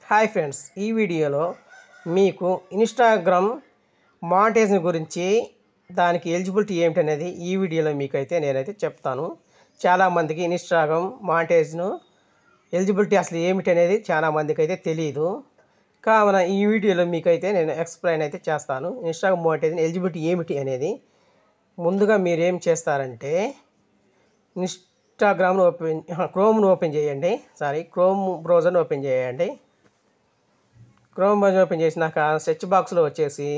Hi friends, ఈ వీడియోలో మీకు ఇన్స్టాగ్రామ్ మానిటైజేషన్ గురించి దానికి ఎలిజిబిలిటీ ఏమిటనేది ఈ వీడియోలో మీకైతే నేనైతే చెప్తాను. చాలామందికి ఇన్స్టాగ్రామ్ మానిటైజేషన్ ఎలిజిబిలిటీ అసలు ఏమిటి అనేది చాలామందికి అయితే తెలియదు. కావున ఈ వీడియోలో మీకైతే నేను ఎక్స్ప్లెయిన్ అయితే చేస్తాను. ఇన్స్టాగ్రామ్ మానిటైజేషన్ ఎలిజిబిలిటీ ఏమిటి అనేది. ముందుగా మీరు ఏం చేస్తారంటే ఇన్స్టాగ్రామ్ను క్రోమ్ను ఓపెన్ చేయండి. క్రోమ్ బ్రౌజర్ని ఓపెన్ చేయండి. క్రోమ్ బ్రౌజర్ ఓపెన్ చేసినాక సెర్చ్ బాక్స్లో వచ్చేసి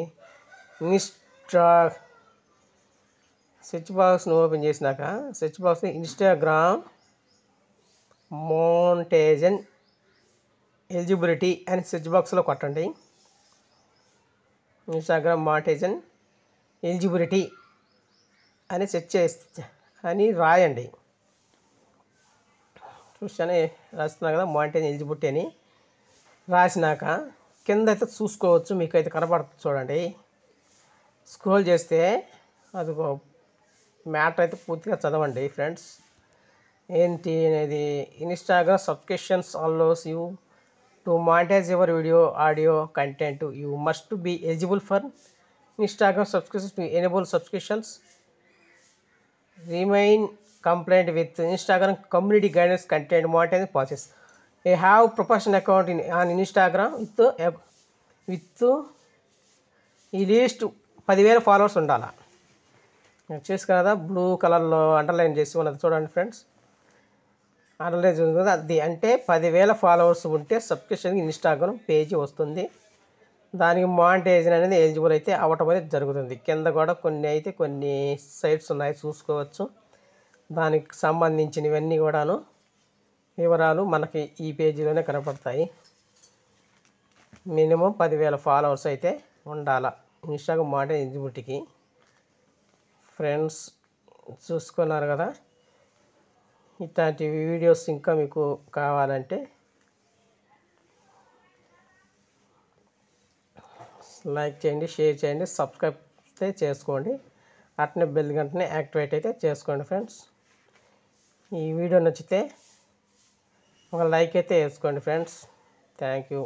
సెర్చ్ బాక్స్ను ఓపెన్ చేసినాక సెర్చ్ బాక్స్ని ఇన్స్టాగ్రామ్ మానిటైజేషన్ ఎలిజిబిలిటీ అని సెర్చ్ బాక్స్లో కొట్టండి. ఇన్స్టాగ్రామ్ మానిటైజేషన్ ఎలిజిబిలిటీ అని సెర్చ్ చేసి అని రాయండి. చూసానే రాస్తున్నా కదా, మానిటైజేషన్ ఎలిజిబిలిటీ అని రాసినాక కింద అయితే చూసుకోవచ్చు, మీకైతే కనబడుతుంది చూడండి. స్క్రోల్ చేస్తే అది మ్యాటర్ అయితే పూర్తిగా చదవండి ఫ్రెండ్స్. ఏంటి అనేది, Instagram subscriptions allows you to monetise your video audio content. You must be eligible for Instagram subscriptions to enable subscriptions. Remain compliant with Instagram community guidance content monetization process. You have professional account on Instagram with ఈ least 10,000 followers ఉండాలి. వచ్చేసి కదా blue కలర్లో underline చేసి ఉన్నది చూడండి friends. Underline చేసి కదా, అది అంటే 10,000 ఫాలోవర్స్ ఉంటే సబ్స్క్రిప్షన్కి ఇన్స్టాగ్రామ్ పేజీ వస్తుంది. దానికి మానిటైజేషన్ అనేది ఎలిజిబుల్ అయితే అవ్వటం అనేది జరుగుతుంది. కింద కూడా కొన్ని సైట్స్ ఉన్నాయి, చూసుకోవచ్చు. దానికి సంబంధించినవన్నీ కూడాను వివరాలు మనకి ఈ పేజీలోనే కనపడతాయి. మినిమం 10,000 ఫాలోవర్స్ అయితే ఉండాలి ఇన్స్టాగ్రామ్ మానిటైజేషన్ ఎలిజిబిలిటీకి. ఫ్రెండ్స్ చూసుకున్నారు కదా, ఇట్లాంటి వీడియోస్ ఇంకా మీకు కావాలంటే లైక్ చేయండి, షేర్ చేయండి, సబ్స్క్రైబ్ అయితే చేసుకోండి. అట్నే బెల్ గంటనే యాక్టివేట్ అయితే చేసుకోండి ఫ్రెండ్స్. ఈ వీడియో నచ్చితే ఒక లైక్ అయితే వేసుకోండి ఫ్రెండ్స్. Thank you.